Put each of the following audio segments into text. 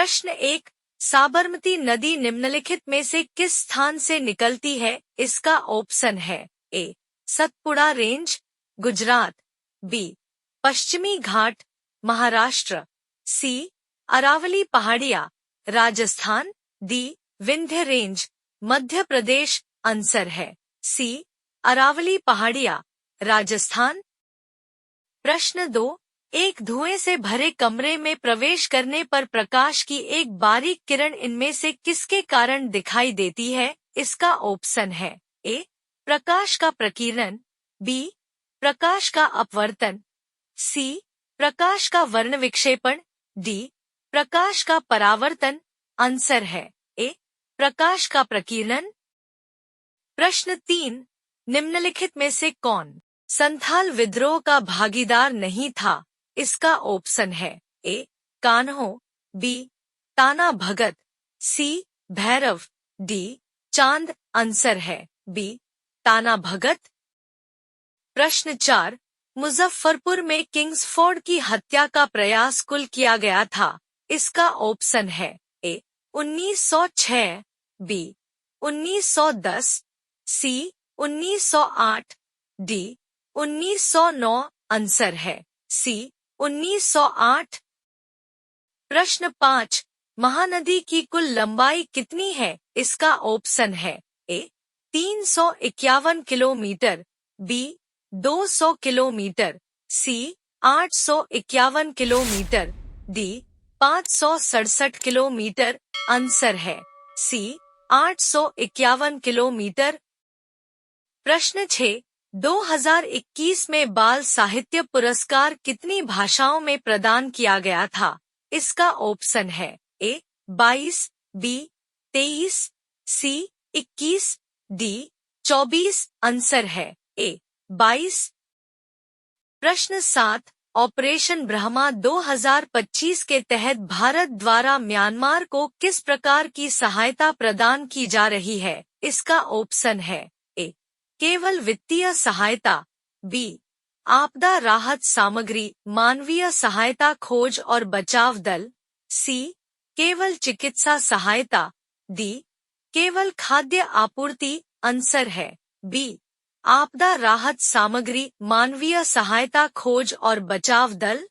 प्रश्न 1, साबरमती नदी निम्नलिखित में से किस स्थान से निकलती है? इसका ऑप्शन है A. Satpura range, Gujarat, B. पश्चिमी घाट, महाराष्ट्र, सी. अरावली पहाड़ियाँ, राजस्थान, D. Vindhya range, Madhya Pradesh. Answer है सी. अरावली पहाड़ियाँ, राजस्थान। प्रश्न 2, एक धुएं से भरे कमरे में प्रवेश करने पर प्रकाश की एक बारीक किरण इनमें से किसके कारण दिखाई देती है? इसका ऑप्शन है ए. प्रकाश का प्रकीर्णन, बी. प्रकाश का अपवर्तन, सी. प्रकाश का वर्ण विक्षेपण, डी. प्रकाश का परावर्तन। आंसर है ए. प्रकाश का प्रकीर्णन। प्रश्न 3, निम्नलिखित में से कौन संथाल विद्रोह का भागीदार नहीं था? इसका ऑप्शन है ए. कान्हो, बी. ताना भगत, सी. भैरव, डी. चांद। आंसर है बी. ताना भगत। प्रश्न 4, मुजफ्फरपुर में किंग्सफोर्ड की हत्या का प्रयास कुल किया गया था? इसका ऑप्शन है ए. 1906, बी. 1910, सी. 1908, डी. 1909। आंसर है सी. 1908। प्रश्न 5, महानदी की कुल लंबाई कितनी है? इसका ऑप्शन है ए. 351 किलोमीटर, बी. 200 किलोमीटर, सी. 851 किलोमीटर, डी. 567 किलोमीटर। आंसर है सी. 851 किलोमीटर। प्रश्न 6, 2021 में बाल साहित्य पुरस्कार कितनी भाषाओं में प्रदान किया गया था? इसका ऑप्शन है ए. 22, बी. 23, सी. 21, डी. 24। आंसर है ए. 22। प्रश्न 7, ऑपरेशन ब्रह्मा 2025 के तहत भारत द्वारा म्यांमार को किस प्रकार की सहायता प्रदान की जा रही है? इसका ऑप्शन है ए. केवल वित्तीय सहायता, बी. आपदा राहत सामग्री, मानवीय सहायता, खोज और बचाव दल, सी. केवल चिकित्सा सहायता, डी. केवल खाद्य आपूर्ति। आंसर है बी. आपदा राहत सामग्री, मानवीय सहायता, खोज और बचाव दल।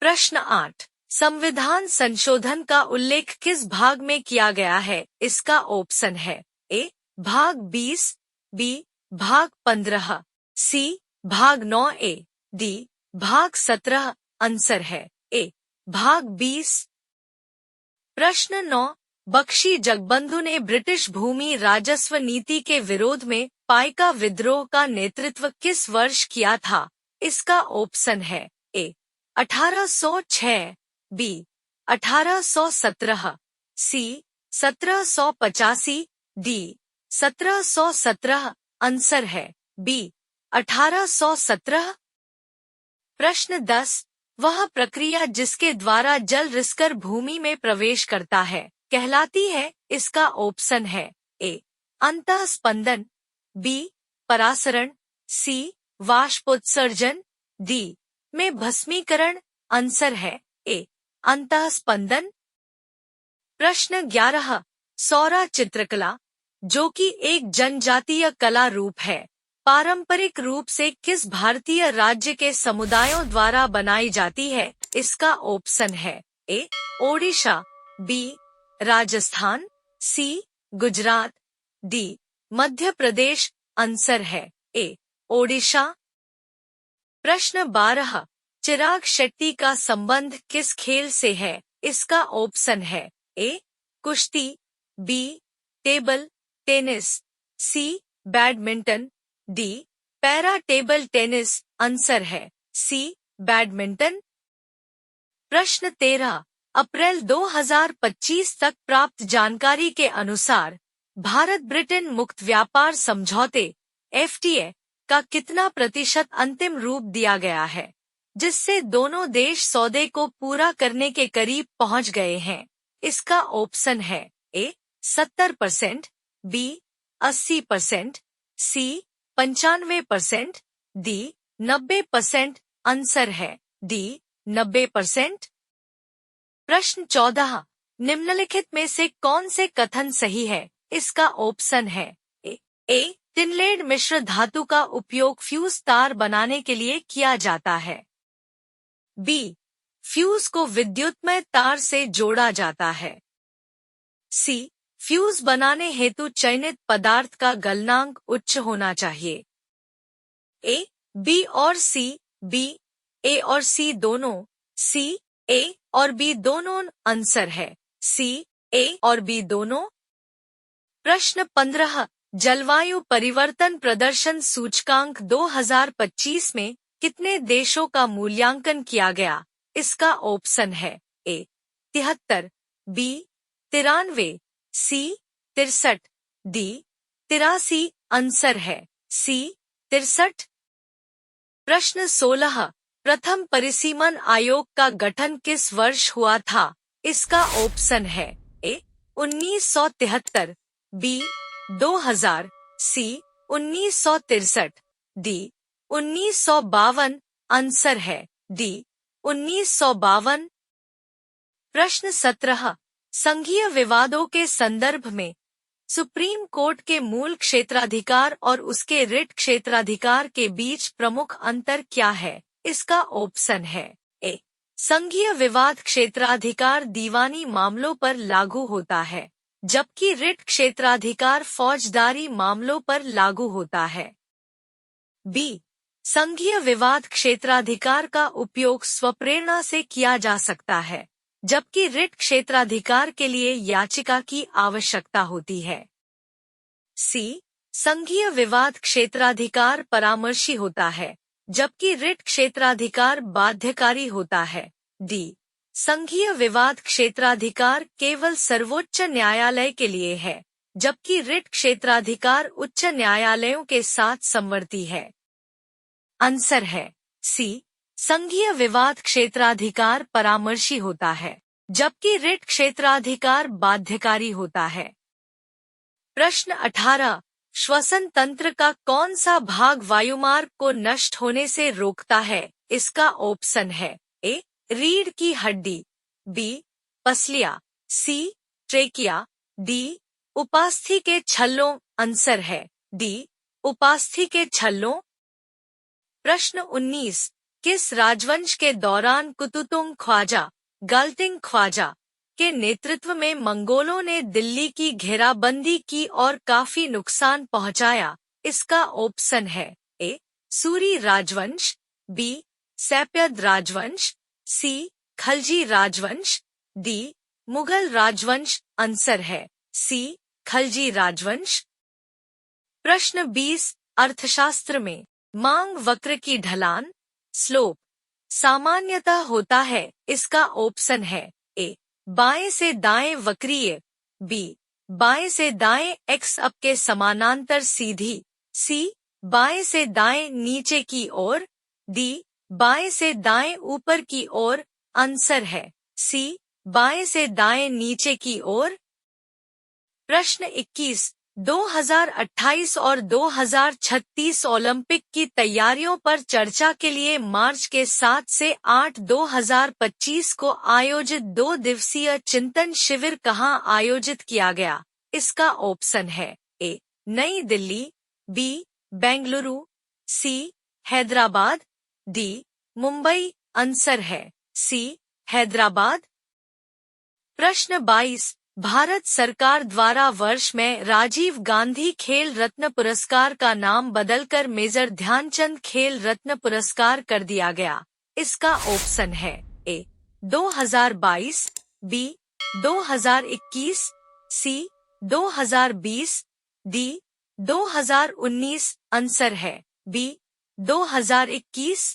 प्रश्न 8, संविधान संशोधन का उल्लेख किस भाग में किया गया है? इसका ऑप्शन है ए. भाग 20, बी. भाग 15, सी. भाग 9A, डी. भाग 17। आंसर है ए. भाग 20। प्रश्न 9, बख्शी जगबंधु ने ब्रिटिश भूमि राजस्व नीति के विरोध में पाइका विद्रोह का नेतृत्व किस वर्ष किया था? इसका ऑप्शन है ए. 1806, बी. 1817, सी. 1785, डी. 1717। आंसर है बी. 1817। प्रश्न 10, वह प्रक्रिया जिसके द्वारा जल रिसकर भूमि में प्रवेश करता है कहलाती है? इसका ऑप्शन है ए. अंतःस्पंदन, बी. परासरण, सी. वाष्पोत्सर्जन, डी. में भस्मीकरण। आंसर है ए. अंतःस्पंदन। प्रश्न 11, सौरा चित्रकला, जो कि एक जनजातीय कला रूप है, पारंपरिक रूप से किस भारतीय राज्य के समुदायों द्वारा बनाई जाती है? इसका ऑप्शन है ए. ओडिशा, बी. राजस्थान, सी. गुजरात, डी. मध्य प्रदेश। आंसर है ए. ओडिशा। प्रश्न 12, चिराग शेट्टी का संबंध किस खेल से है? इसका ऑप्शन है ए. कुश्ती, B. Table tennis, C. Badminton, D. Para table tennis. Answer है सी. बैडमिंटन। प्रश्न 13, अप्रैल 2025 तक प्राप्त जानकारी के अनुसार भारत ब्रिटेन मुक्त व्यापार समझौते FTA का कितना प्रतिशत अंतिम रूप दिया गया है, जिससे दोनों देश सौदे को पूरा करने के करीब पहुंच गए हैं? इसका ऑप्शन है ए. 70%, बी. 80%, सी. 95%, डी. 90%। आंसर है डी. 90%। प्रश्न 14, निम्नलिखित में से कौन से कथन सही है? इसका ऑप्शन है ए टिनलेड मिश्र धातु का उपयोग फ्यूज तार बनाने के लिए किया जाता है। बी, फ्यूज को विद्युतमय तार से जोड़ा जाता है। सी, फ्यूज बनाने हेतु चयनित पदार्थ का गलनांक उच्च होना चाहिए। ए, बी और सी, बी, ए और सी दोनों, सी, ए और बी दोनों आंसर है सी, ए और बी दोनों। प्रश्न 15, जलवायु परिवर्तन प्रदर्शन सूचकांक 2025 में कितने देशों का मूल्यांकन किया गया? इसका ऑप्शन है ए 73, बी 93, सी 63, डी 83। आंसर है सी 63। प्रश्न 16, प्रथम परिसीमन आयोग का गठन किस वर्ष हुआ था? इसका ऑप्शन है ए 1973, बी 2000, सी 1963, डी 1952। आंसर है डी 1952। प्रश्न 17, संघीय विवादों के संदर्भ में सुप्रीम कोर्ट के मूल क्षेत्राधिकार और उसके रिट क्षेत्राधिकार के बीच प्रमुख अंतर क्या है? इसका ऑप्शन है ए संघीय विवाद क्षेत्राधिकार दीवानी मामलों पर लागू होता है, जबकि रिट क्षेत्राधिकार फौजदारी मामलों पर लागू होता है। बी, संघीय विवाद क्षेत्राधिकार का उपयोग स्वप्रेरणा से किया जा सकता है, जबकि रिट क्षेत्राधिकार के लिए याचिका की आवश्यकता होती है। सी, संघीय विवाद क्षेत्राधिकार परामर्शी होता है, जबकि रिट क्षेत्राधिकार बाध्यकारी होता है। डी, संघीय विवाद क्षेत्राधिकार केवल सर्वोच्च न्यायालय के लिए है, जबकि रिट क्षेत्राधिकार उच्च न्यायालयों के साथ समवर्ती है। आंसर है सी, संघीय विवाद क्षेत्राधिकार परामर्शी होता है, जबकि रिट क्षेत्राधिकार बाध्यकारी होता है। प्रश्न 18, श्वसन तंत्र का कौन सा भाग वायुमार्ग को नष्ट होने से रोकता है? इसका ऑप्शन है ए रीढ़ की हड्डी, बी पसलियां, सी ट्रेकिया, डी उपास्थि के छल्लों। आंसर है डी उपास्थि के छल्लों। प्रश्न 19, किस राजवंश के दौरान कुतुतुंग ख्वाजा, गाल्टिंग ख्वाजा के नेतृत्व में मंगोलों ने दिल्ली की घेराबंदी की और काफी नुकसान पहुंचाया? इसका ऑप्शन है ए सूरी राजवंश, बी सैप्यद राजवंश, सी खलजी राजवंश, डी मुगल राजवंश। आंसर है सी खलजी राजवंश। प्रश्न 20, अर्थशास्त्र में मांग वक्र की ढलान स्लोप सामान्यतः होता है। इसका ऑप्शन है ए बाएं से दाएं वक्रीय, बी बाएं से दाएं एक्स अप के समानांतर सीधी, सी बाएं से दाएं नीचे की ओर, डी बाएं से दाएं ऊपर की ओर। आंसर है सी बाएं से दाएं नीचे की ओर। प्रश्न 21, 2028 और 2036 ओलंपिक की तैयारियों पर चर्चा के लिए मार्च के 7 से 8, 2025 को आयोजित 2 दिवसीय चिंतन शिविर कहां आयोजित किया गया? इसका ऑप्शन है ए नई दिल्ली, बी बेंगलुरु, सी हैदराबाद, डी मुंबई। आंसर है सी हैदराबाद। प्रश्न 22, भारत सरकार द्वारा वर्ष में राजीव गांधी खेल रत्न पुरस्कार का नाम बदलकर मेजर ध्यानचंद खेल रत्न पुरस्कार कर दिया गया। इसका ऑप्शन है ए 2022, बी 2021, सी 2020, डी 2019। आंसर है बी 2021।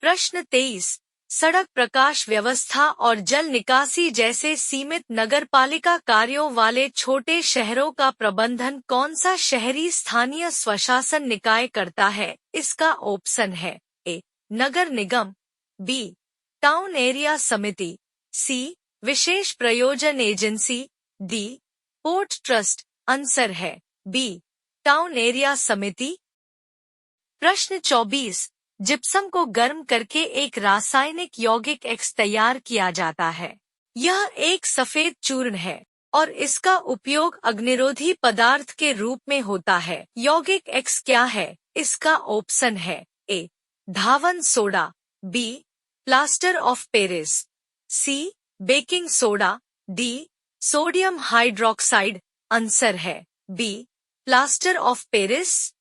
प्रश्न 23, सड़क प्रकाश व्यवस्था और जल निकासी जैसे सीमित नगरपालिका कार्यों वाले छोटे शहरों का प्रबंधन कौन सा शहरी स्थानीय स्वशासन निकाय करता है? इसका ऑप्शन है ए नगर निगम, बी टाउन एरिया समिति, सी विशेष प्रयोजन agency, D port trust. Answer है बी टाउन एरिया समिति। प्रश्न 24, जिप्सम को गर्म करके एक रासायनिक यौगिक X तैयार किया जाता है। यह एक सफेद चूर्ण है और इसका उपयोग अग्निरोधी पदार्थ के रूप में होता है। यौगिक X क्या है? इसका ऑप्शन है ए धावन soda, B plaster of Paris, C baking soda, D sodium hydroxide. Answer है बी प्लास्टर ऑफ पेरिस।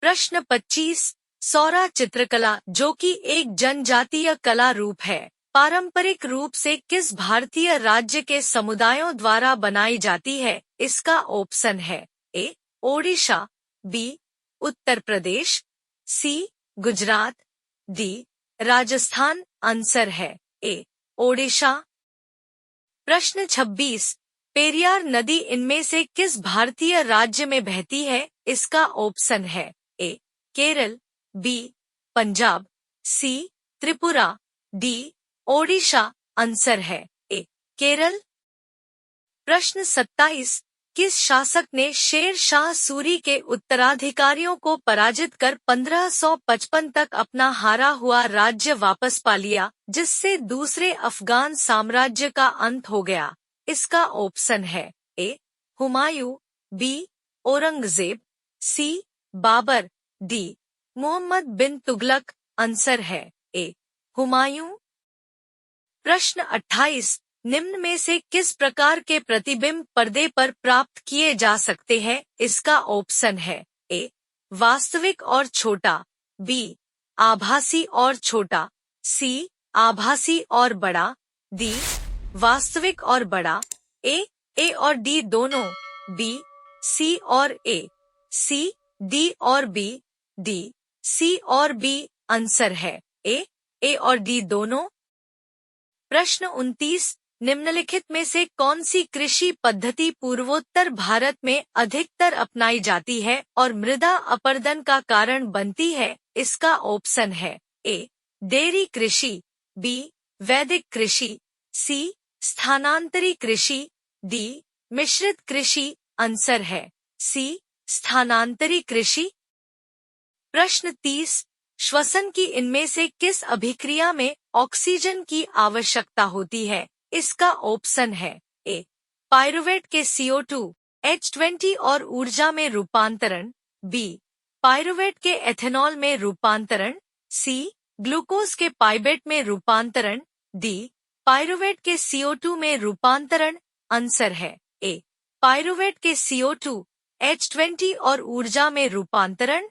प्रश्न 25। सौरा चित्रकला, जो कि एक जनजातीय कला रूप है, पारंपरिक रूप से किस भारतीय राज्य के समुदायों द्वारा बनाई जाती है? इसका ऑप्शन है ए ओडिशा, बी उत्तर प्रदेश, सी गुजरात, डी राजस्थान। आंसर है ए ओडिशा। प्रश्न 26। पेरियार नदी इनमें से किस भारतीय राज्य में बहती है? इसका ऑप्शन है ए केरल, बी पंजाब, सी त्रिपुरा, डी ओडिशा। आंसर है ए केरल। प्रश्न 27। किस शासक ने शेर शाह सूरी के उत्तराधिकारियों को पराजित कर 1555 तक अपना हारा हुआ राज्य वापस पा लिया, जिससे दूसरे अफगान साम्राज्य का अंत हो गया? इसका ऑप्शन है ए हुमायूं, बी औरंगजेब, सी बाबर, डी मोहम्मद बिन तुगलक। आंसर है ए हुमायूं। प्रश्न 28। निम्न में से किस प्रकार के प्रतिबिंब पर्दे पर प्राप्त किए जा सकते हैं? इसका ऑप्शन है ए वास्तविक और छोटा, बी आभासी और छोटा, सी आभासी और बड़ा, डी वास्तविक और बड़ा। ए और डी दोनों, बी सी और ए, सी डी और बी, डी सी और बी। आंसर है ए और डी दोनों। प्रश्न 29। निम्नलिखित में से कौन सी कृषि पद्धति पूर्वोत्तर भारत में अधिकतर अपनाई जाती है और मृदा अपरदन का कारण बनती है? इसका ऑप्शन है ए डेयरी कृषि, बी वैदिक कृषि, सी स्थानांतरी कृषि, डी मिश्रित कृषि। आंसर है सी स्थानांतरी कृषि। प्रश्न 30। श्वसन की इनमें से किस अभिक्रिया में ऑक्सीजन की आवश्यकता होती है? इसका ऑप्शन है ए पाइरुवेट के CO2, H20 और ऊर्जा में रूपांतरण, बी पाइरुवेट के एथेनॉल में रूपांतरण, सी ग्लूकोज के पाइबेट में रूपांतरण, डी पाइरुवेट के CO2 में रूपांतरण। आंसर है ए पाइरुवेट के CO2, H20 और ऊर्जा में रूपांतरण।